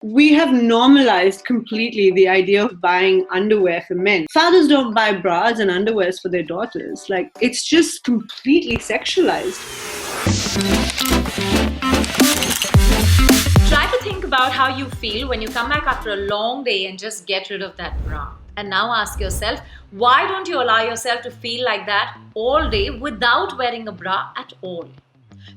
We have normalized completely the idea of buying underwear for men. Fathers don't buy bras and underwears for their daughters. Like, it's just completely sexualized. Try to think about how you feel when you come back after a long day and just get rid of that bra. And now ask yourself, why don't you allow yourself to feel like that all day without wearing a bra at all?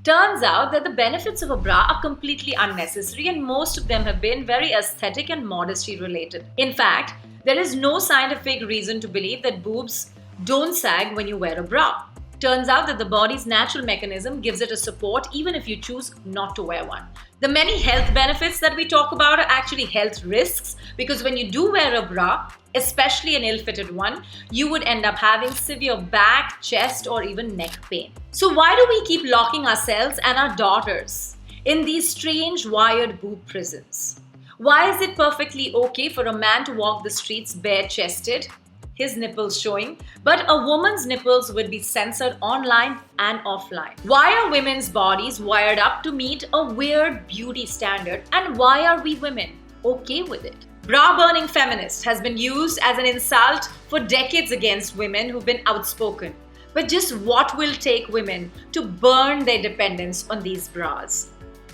Turns out that the benefits of a bra are completely unnecessary, and most of them have been very aesthetic and modesty related. In fact, there is no scientific reason to believe that boobs don't sag when you wear a bra. Turns out that the body's natural mechanism gives it a support even if you choose not to wear one. The many health benefits that we talk about are actually health risks, because when you do wear a bra, especially an ill-fitted one, you would end up having severe back, chest, or even neck pain. So why do we keep locking ourselves and our daughters in these strange wired boob prisons? Why is it perfectly okay for a man to walk the streets bare-chested, his nipples showing, but a woman's nipples would be censored online and offline? Why are women's bodies wired up to meet a weird beauty standard, and why are we women okay with it? Bra-burning feminist has been used as an insult for decades against women who've been outspoken. But just what will take women to burn their dependence on these bras?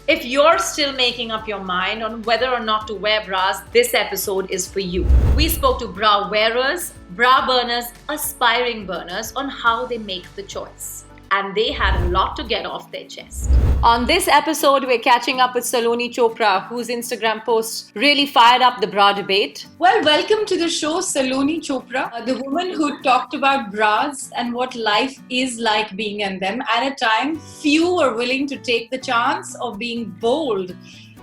If you're still making up your mind on whether or not to wear bras, this episode is for you. We spoke to bra wearers, bra burners, aspiring burners on how they make the choice. And they had a lot to get off their chest. On this episode, we're catching up with Saloni Chopra, whose Instagram post really fired up the bra debate. Well, welcome to the show, Saloni Chopra, the woman who talked about bras and what life is like being in them. At a time, few are willing to take the chance of being bold.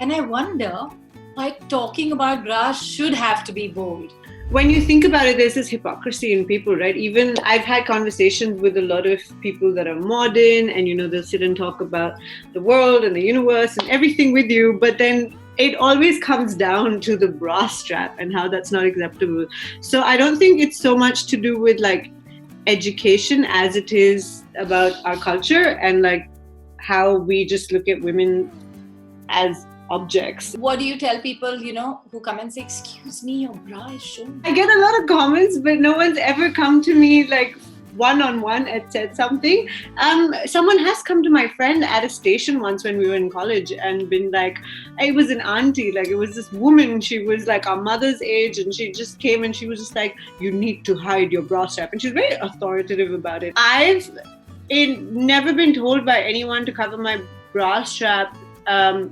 And I wonder, like, talking about bras should have to be bold. When you think about it, there's this hypocrisy in people, right? Even I've had conversations with a lot of people that are modern and, they'll sit and talk about the world and the universe and everything with you. But then it always comes down to the bra strap and how that's not acceptable. So I don't think it's so much to do with like education as it is about our culture and like how we just look at women as objects. What do you tell people, who come and say, excuse me, your bra is showing? I get a lot of comments, but no one's ever come to me like one-on-one and said something. Someone has come to my friend at a station once when we were in college and been like, it was an auntie, like it was this woman, she was like our mother's age, and she just came and she was just like, you need to hide your bra strap. And she's very authoritative about it. I've never been told by anyone to cover my bra strap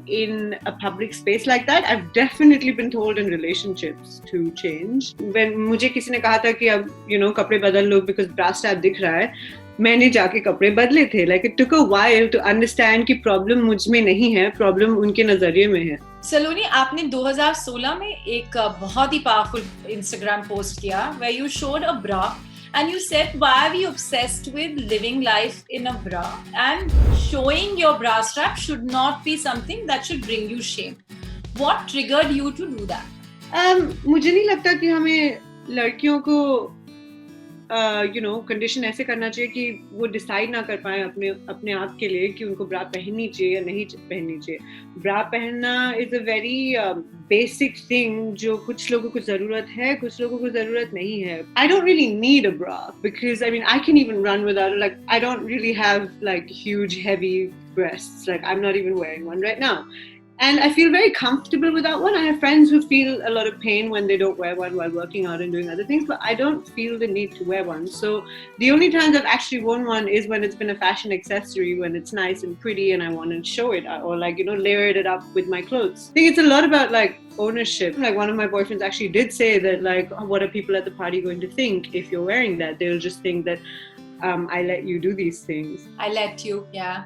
in a public space like that. I've definitely been told in relationships to change. When मुझे किसी ने कहा था कि अब कपड़े बदल लो because bra strap दिख रहा है, मैंने जाके कपड़े बदले थे. Like it took a while to understand कि problem मुझ में नहीं है, problem उनके नजरिए में है. सलोनी, आपने 2016 में एक बहुत ही पावरफुल Instagram पोस्ट किया where you showed a bra. And you said, why are we obsessed with living life in a bra? And showing your bra strap should not be something that should bring you shame. What triggered you to do that? मुझे नहीं लगता कि हमें लड़कियों को condition ऐसे करना चाहिए कि वो डिसाइड ना कर पाए अपने आप के लिए कि उनको ब्रा पहननी चाहिए या नहीं पहननी चाहिए. ब्रा पहनना is a very basic thing जो कुछ लोगों को जरूरत है, कुछ लोगों को जरूरत नहीं है. I don't really need a bra because I can even run without it. Like I don't really have like huge heavy breasts. Like I'm not even wearing one right now. And I feel very comfortable without one. I have friends who feel a lot of pain when they don't wear one while working out and doing other things, but I don't feel the need to wear one. So the only times I've actually worn one is when it's been a fashion accessory, when it's nice and pretty and I want to show it, or like, layered it up with my clothes. I think it's a lot about like ownership. Like one of my boyfriends actually did say that like, what are people at the party going to think if you're wearing that? They'll just think that I let you do these things. I let you, yeah.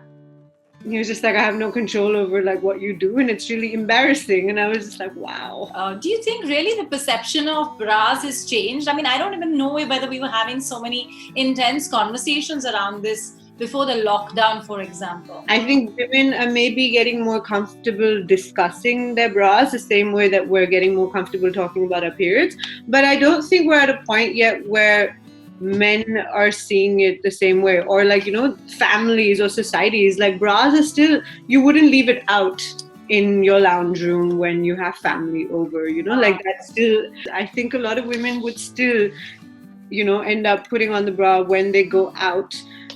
He was just like, I have no control over like what you do, and it's really embarrassing. And I was just like, wow. Do you think really the perception of bras has changed? I don't even know whether we were having so many intense conversations around this before the lockdown, for example. I think women are maybe getting more comfortable discussing their bras the same way that we're getting more comfortable talking about our periods. But I don't think we're at a point yet where men are seeing it the same way, or like families or societies, like bras are still, you wouldn't leave it out in your lounge room when you have family over, like that's still, I think a lot of women would still, end up putting on the bra when they go out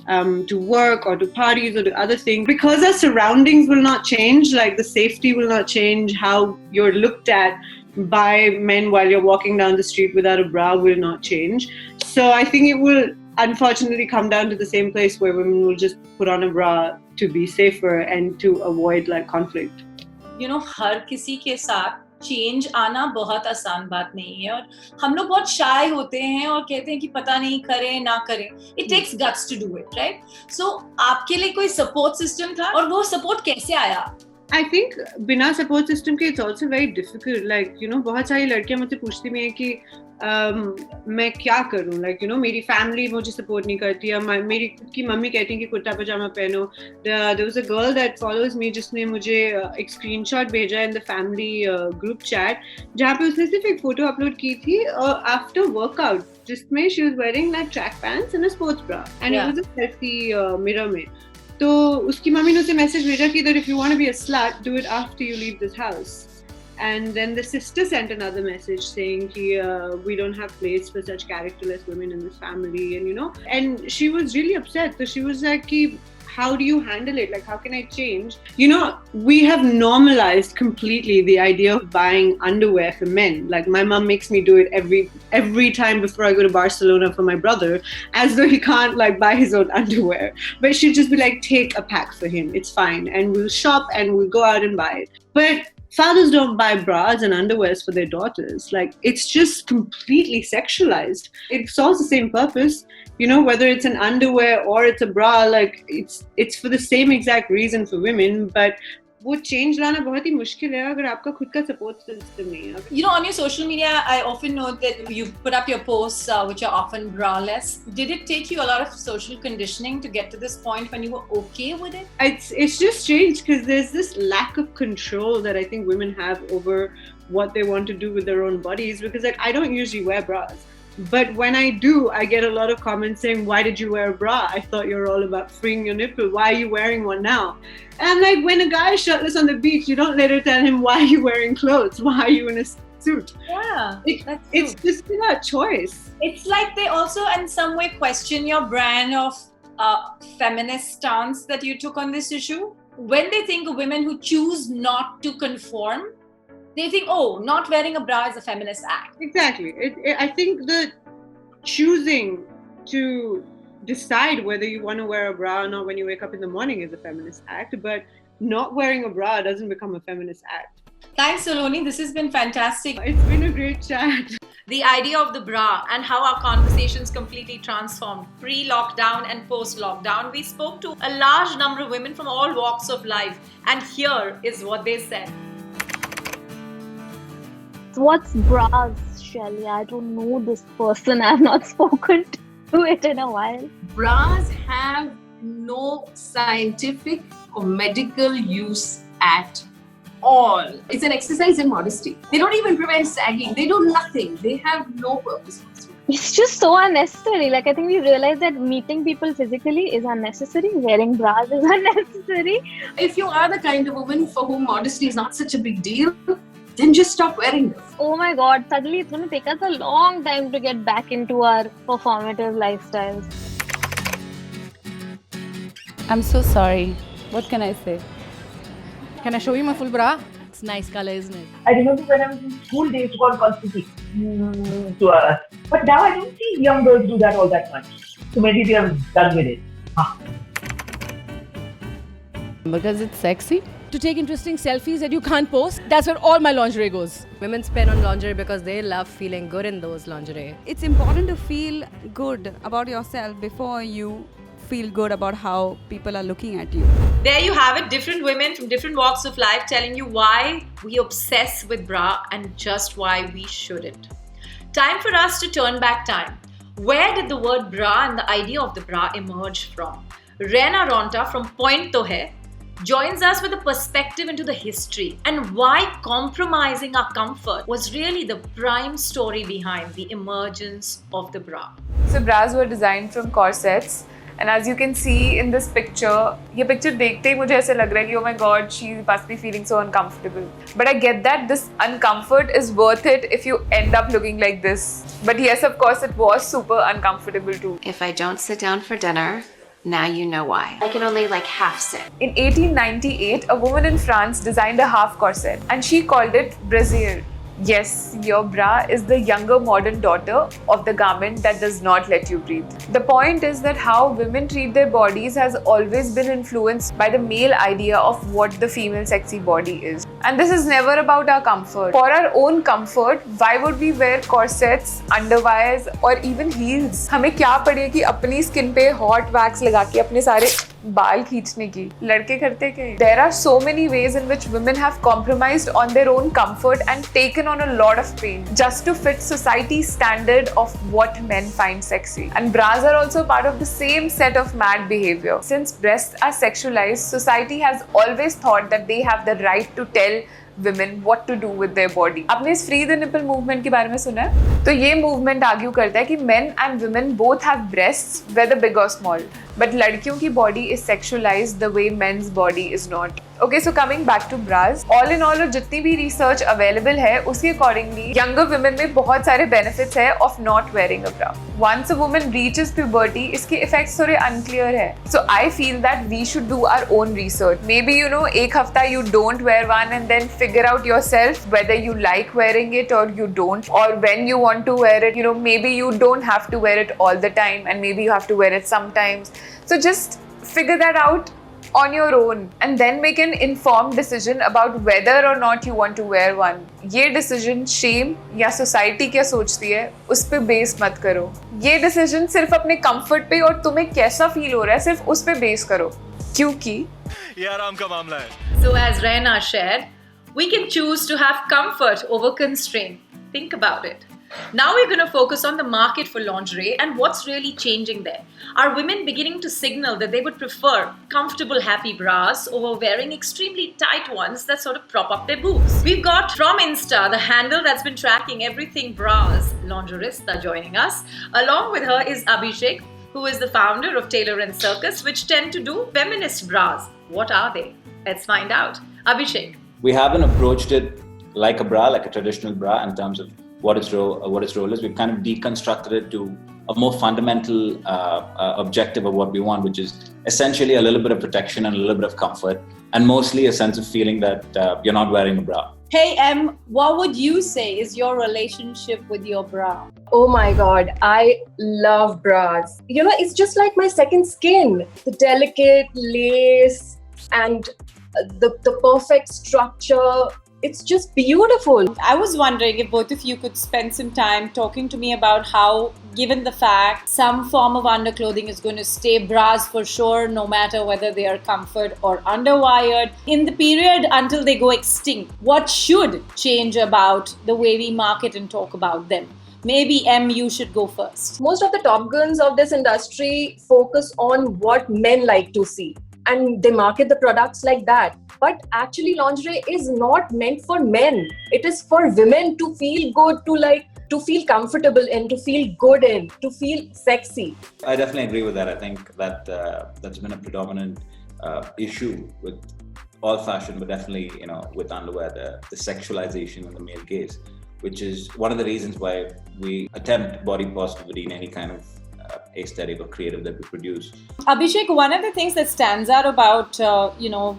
to work or to parties or to other things, because our surroundings will not change, like the safety will not change, how you're looked at by men while you're walking down the street without a bra will not change. So I think it will unfortunately come down to the same place where women will just put on a bra to be safer and to avoid like conflict. हर किसी के साथ change आना बहुत आसान बात नहीं है और हम लोग बहुत शाय होते हैं और कहते हैं कि पता नहीं करें ना करें. It takes guts to do it, right? So आपके लिए कोई सपोर्ट सिस्टम था और वो सपोर्ट कैसे आया? I think बिना सपोर्ट सिस्टम के it's also very difficult. Like, बहुत सारी लड़कियां मुझसे पूछती भी हैं कि मैं क्या करूं, like, मेरी फैमिली मुझे सपोर्ट नहीं करती है, मेरी खुद की मम्मी कहती है कि कुर्ता पजामा पहनो. There was a girl that follows me जिसने मुझे एक स्क्रीनशॉट भेजा in the family group chat जहाँ पे उसने सिर्फ एक फोटो अपलोड की थी after workout जिसमें she was wearing like track pants and a sports bra and it was a selfie mirror में. तो उसकी मम्मी ने उसे मैसेज भेजा कि that if you want to be a slut, do it after you leave this house. And then the sister sent another message saying we don't have place for such characterless women in this family, and she was really upset. So she was like, how do you handle it? Like, how can I change? We have normalized completely the idea of buying underwear for men. Like, my mom makes me do it every time before I go to Barcelona for my brother, as though he can't like buy his own underwear. But she'd just be like, take a pack for him. It's fine. And we'll shop and we'll go out and buy it. But fathers don't buy bras and underwears for their daughters. Like, it's just completely sexualized. It solves the same purpose, whether it's an underwear or it's a bra, like it's for the same exact reason for women, but वो change लाना बहुत ही मुश्किल है अगर आपका खुद का support system नहीं है. On your social media, I often note that you put up your posts which are often braless. Did it take you a lot of social conditioning to get to this point when you were okay with it? It's just strange because there's this lack of control that I think women have over what they want to do with their own bodies, because like I don't usually wear bras. But when I do, I get a lot of comments saying, why did you wear a bra? I thought you were all about freeing your nipple. Why are you wearing one now? And I'm like, when a guy is shirtless on the beach, you don't later tell him, why are you wearing clothes? Why are you in a suit? Yeah, it's just a choice. It's like they also in some way question your brand of feminist stance that you took on this issue. When they think of women who choose not to conform, they think, oh, not wearing a bra is a feminist act. Exactly. I think the choosing to decide whether you want to wear a bra or not when you wake up in the morning is a feminist act, but not wearing a bra doesn't become a feminist act. Thanks, Saloni. This has been fantastic. It's been a great chat. The idea of the bra and how our conversations completely transformed pre-lockdown and post-lockdown. We spoke to a large number of women from all walks of life, and here is what they said. What's bras, Shaili? I don't know this person. I've not spoken to it in a while. Bras have no scientific or medical use at all. It's an exercise in modesty. They don't even prevent sagging. They do nothing. They have no purpose. It's just so unnecessary. Like, I think we realize that meeting people physically is unnecessary. Wearing bras is unnecessary. If you are the kind of woman for whom modesty is not such a big deal, then just stop wearing them. Oh my God, suddenly it's going to take us a long time to get back into our performative lifestyles. I'm so sorry. What can I say? Can I show you my full bra? It's nice color, isn't it? I remember when I was in school, they used to call constantly to us. But now I don't see young girls do that all that much. So maybe they are done with it. Because it's sexy. To take interesting selfies that you can't post, that's where all my lingerie goes. Women spend on lingerie because they love feeling good in those lingerie. It's important to feel good about yourself before you feel good about how people are looking at you. There you have it, different women from different walks of life telling you why we obsess with bra and just why we shouldn't. Time for us to turn back time. Where did the word bra and the idea of the bra emerge from? Raina Raonta from Point To Hai joins us with a perspective into the history and why compromising our comfort was really the prime story behind the emergence of the bra. So bras were designed from corsets, And as you can see in this picture, ये picture देखते ही मुझे ऐसे लग रहा है कि oh my god, she must be feeling so uncomfortable. But I get that this uncomfort is worth it if you end up looking like this. But yes, of course, it was super uncomfortable too. If I don't sit down for dinner, now you know why. I can only half sit. In 1898, a woman in France designed a half corset and she called it brassiere. Yes, your bra is the younger modern daughter of the garment that does not let you breathe. The point is that how women treat their bodies has always been influenced by the male idea of what the female sexy body is. And this is never about our comfort. For our own comfort, why would we wear corsets, underwires or even heels? हमें क्या पड़े कि अपनी skin पे hot wax लगा के अपने सारे बाल खींचने की लड़के करते क्या? There are so many ways in which women have compromised on their own comfort and taken on a lot of pain just to fit society's standard of what men find sexy. And bras are also part of the same set of mad behavior. Since breasts are sexualized, society has always thought that they have the right to tell women what to do with their body. आपने इस free the nipple movement के बारे में सुना है? तो ये movement argue करता है कि men and women both have breasts, whether big or small. But लड़कियों की body is sexualized the way men's body is not. Okay, so coming back to bras, all in all, जितनी भी research available है, उसके accordingly, younger women में बहुत सारे benefits है of not wearing a bra. Once a woman reaches puberty, इसके effects थोड़े unclear है. So I feel that we should do our own research. Maybe एक हफ्ता you don't wear one and then figure out yourself whether you like wearing it or you don't, or when you want to wear it. Maybe you don't have to wear it all the time and maybe you have to wear it sometimes. So just figure that out on your own and then make an informed decision about whether or not you want to wear one. ये decision shame या society क्या सोचती है उस पे base मत करो. ये decision सिर्फ अपने comfort पे और तुम्हें कैसा feel हो रहा है सिर्फ उस पे base करो. क्योंकि ये आराम का मामला है. So as Raina shared, we can choose to have comfort over constraint. Think about it. Now we're going to focus on the market for lingerie and what's really changing there. Are women beginning to signal that they would prefer comfortable, happy bras over wearing extremely tight ones that sort of prop up their boobs? We've got from Insta, the handle that's been tracking everything bras, Lingerista, joining us. Along with her is Abhishek, who is the founder of Tailor and Circus, which tend to do feminist bras. What are they? Let's find out. Abhishek. We haven't approached it like a bra, like a traditional bra, in terms of what its role is. We've kind of deconstructed it to a more fundamental objective of what we want, which is essentially a little bit of protection and a little bit of comfort, and mostly a sense of feeling that you're not wearing a bra. Hey Em, what would you say is your relationship with your bra? Oh my God, I love bras. It's just like my second skin. The delicate lace and the perfect structure. It's just beautiful. I was wondering if both of you could spend some time talking to me about how, given the fact some form of underclothing is going to stay bras for sure, no matter whether they are comfort or underwired, in the period until they go extinct, what should change about the way we market and talk about them? Maybe Em, you should go first. Most of the top guns of this industry focus on what men like to see, and they market the products like that. But actually, lingerie is not meant for men. It is for women to feel good, to feel comfortable in, to feel good in, to feel sexy. I definitely agree with that. I think that that's been a predominant issue with all fashion, but definitely with underwear, the sexualization of the male gaze, which is one of the reasons why we attempt body positivity in any kind of aesthetic or creative that we produce. Abhishek, one of the things that stands out about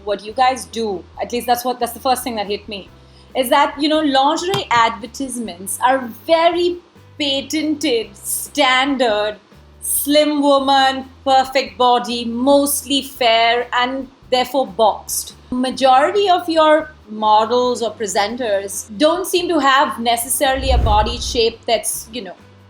what you guys do, at least that's the first thing that hit me, is that lingerie advertisements are very patented, standard, slim woman, perfect body, mostly fair and therefore boxed. Majority of your models or presenters don't seem to have necessarily a body shape that's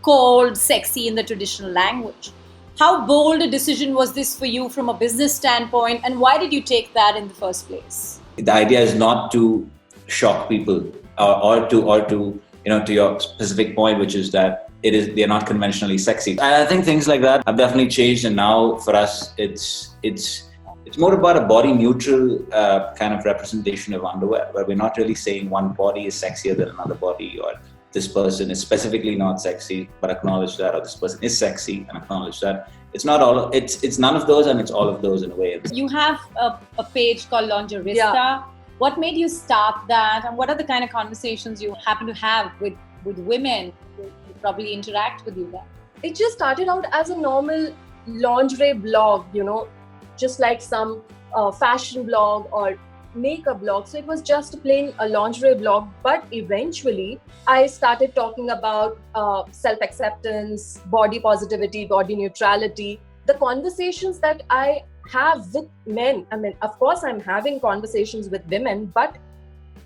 cold, sexy in the traditional language. How bold a decision was this for you from a business standpoint, and why did you take that in the first place? The idea is not to shock people or to your specific point, which is that they're not conventionally sexy. And I think things like that have definitely changed, and now for us it's more about a body neutral kind of representation of underwear, where we're not really saying one body is sexier than another body, or this person is specifically not sexy, but acknowledge that, or this person is sexy and acknowledge that. It's not all. It's none of those, and it's all of those in a way. You have a page called Lingerista. Yeah. What made you start that, and what are the kind of conversations you happen to have with women who probably interact with you there? It just started out as a normal lingerie blog, just like some fashion blog or makeup blog. So it was just plain a lingerie blog. But eventually, I started talking about self-acceptance, body positivity, body neutrality. The conversations that I have with men, I mean, of course, I'm having conversations with women, but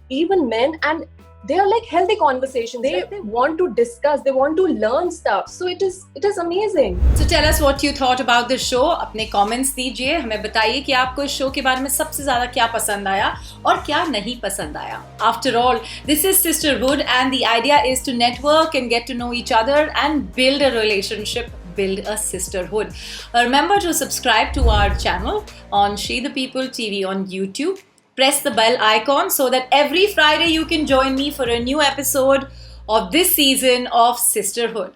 even men, and they are like healthy conversations. They want to discuss, they want to learn stuff. So it is amazing. So tell us what you thought about the show. अपने comments दीजिए, हमें बताइए कि आपको इस show के बारे में सबसे ज़्यादा क्या पसंद आया और क्या नहीं पसंद आया. After all, this is Sisterhood, and the idea is to network and get to know each other and build a relationship, build a sisterhood. Remember to subscribe to our channel on She the People TV on YouTube. Press the bell icon so that every Friday you can join me for a new episode of this season of Sisterhood.